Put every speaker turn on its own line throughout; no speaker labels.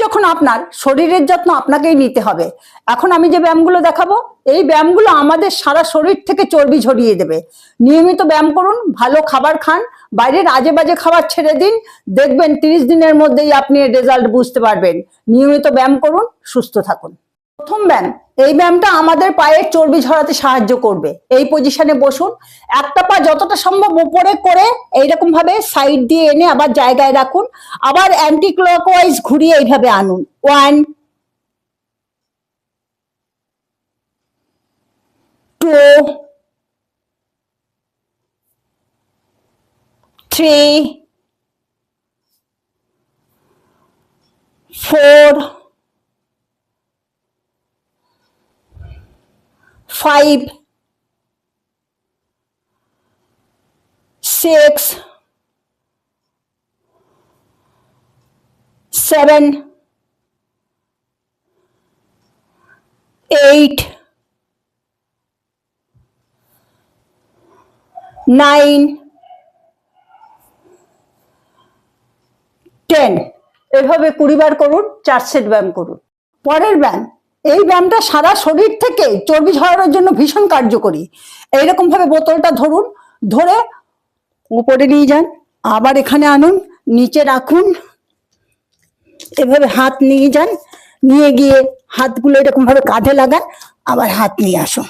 যখন আপনার শরীরের যত্ন আপনাকেই নিতে হবে। এখন আমি যে ব্যায়ামগুলো দেখাবো, এই ব্যায়ামগুলো আমাদের সারা শরীর থেকে চর্বি ঝরিয়ে দেবে। নিয়মিত ব্যায়াম করুন, ভালো খাবার খান, বাইরের আজে বাজে খাবার ছেড়ে দিন। দেখবেন 30 দিনের মধ্যেই আপনি রেজাল্ট বুঝতে পারবেন। নিয়মিত ব্যায়াম করুন, সুস্থ থাকুন। প্রথম ব্যায়াম, এই ব্যায়ামটা আমাদের পায়ের চর্বি ঝরাতে সাহায্য করবে। এই পজিশনে বসুন, একটা পা যতটা সম্ভব উপরে করে এইরকম ভাবে সাইড দিয়ে এনে আবার জায়গায় রাখুন, আবার অ্যান্টি ক্লকওয়াইজ ঘুরিয়ে এইভাবে আনুন। 1 2 3 4 5 6 7 8 9 10। এভাবে 20 বার করুন, 4 সেট ব্যায়াম করুন। পরের ব্যায়াম, এই ব্যায়ামটা সারা শরীর থেকে চর্বি ঝরানোর জন্য ভীষণ কার্যকরী। এইরকম ভাবে বোতলটা ধরুন, ধরে উপরে নিয়ে যান, আবার এখানে আনুন, নিচে রাখুন, এভাবে হাত নিয়ে যান, নিয়ে গিয়ে হাতগুলো এরকম ভাবে কাঁধে লাগান, আবার হাত নিয়ে আসুন।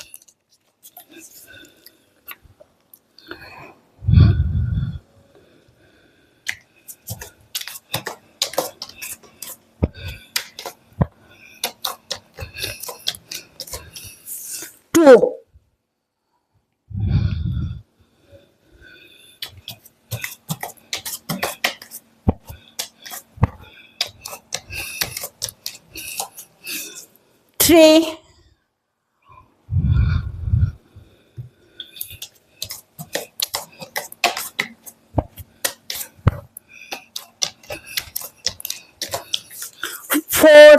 Two, 3, 4,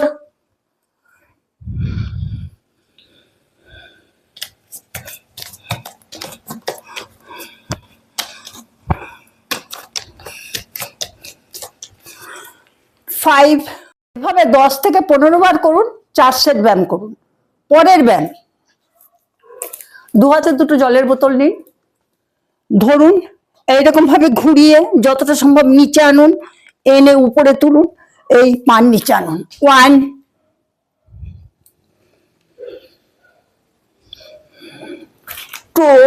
5। এভাবে 10 থেকে 15 বার করুন, 4 সেট ব্যায়াম করুন। পরের ব্যায়াম, 2 হাতে দুটো জলের বোতল নিন, ধরুন, এইরকম ভাবে ঘুরিয়ে যতটা সম্ভব নিচে আনুন, এনে উপরে তুলুন, এই পান নিচে আনুন। 1 2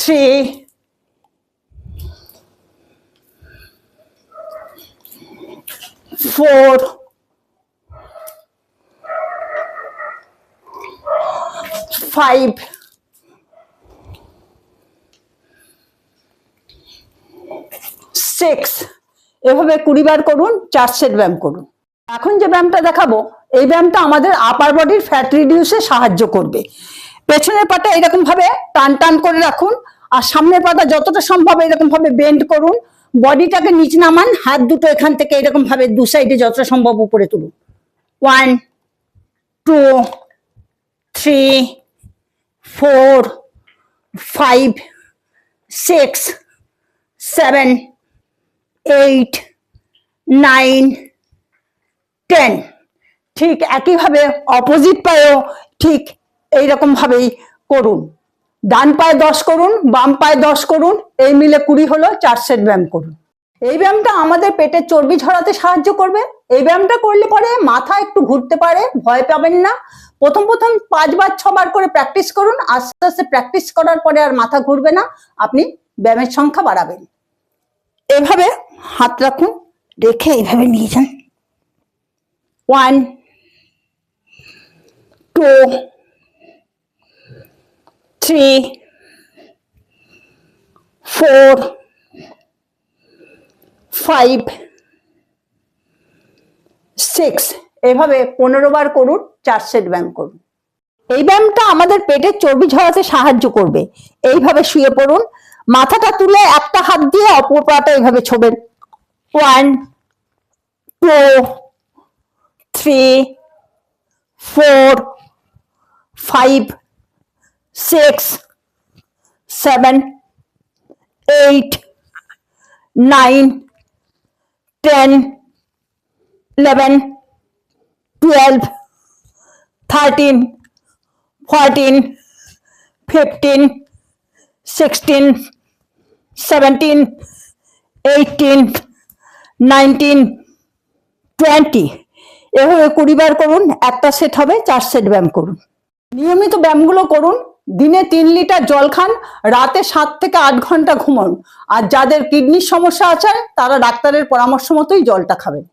3 4 5 6। এভাবে 20 বার করুন, 4 সেট ব্যায়াম করুন। এখন যে ব্যায়ামটা দেখাবো, এই ব্যায়ামটা আমাদের আপার বডির ফ্যাট রিডিউসে সাহায্য করবে। পেছনের পাটা এরকম ভাবে টান টান করে রাখুন, আর সামনের পাটা যতটা সম্ভব এরকম ভাবে বেন্ড করুন, বডিটাকে নিচ নামান, হাত দুটো এখান থেকে এরকম ভাবে দু সাইডে যতটা সম্ভব উপরে তুলুন। 1 2 3 4 5 6 7 8 9 10। ঠিক একইভাবে অপোজিট পায়েও ঠিক এইরকম ভাবেই করুন। ডান পায়ে 10 করুন, বাম পায়ে 10 করুন, এই মিলে 20 হলো। 4 সেট ব্যায়াম করুন। এই ব্যায়ামটা আমাদের পেটের চর্বি ঝরাতে সাহায্য করবে। এই ব্যায়ামটা করলে পরে মাথা একটু ঘুরতে পারে, ভয় পাবেন না। প্রথম 5 বার 6 বার করে প্র্যাকটিস করুন, আস্তে আস্তে প্র্যাকটিস করার পরে আর মাথা ঘুরবে না, আপনি ব্যায়ামের সংখ্যা বাড়াবেন। এভাবে হাত রাখুন, রেখে এইভাবে নিয়ে যান। 1 2 3 4 5 6। এভাবে 15 বার করুন, 4 সেট ব্যায়াম করুন। এই ব্যায়ামটা আমাদের পেটের চর্বি ঝরাতে সাহায্য করবে। এইভাবে শুয়ে পড়ুন, মাথাটা তুলে একটা হাত দিয়ে অপর পাটা এইভাবে ছোবেন। 1 2 3 4 5 6 7 8 9, 10, 11, 12, 13, 14, 15, 16, 17, 18, 19, 20। এভাবে 20 বার করুন। একটা সেট হবে, 4 সেট ব্যায়াম করুন। নিয়মিত ব্যায়ামগুলো করুন। দিনে 3 লিটার জল খান, রাতে 7 থেকে 8 ঘন্টা ঘুমান। আর যাদের কিডনির সমস্যা আছে তারা ডাক্তারের পরামর্শ মতোই জলটা খাবেন।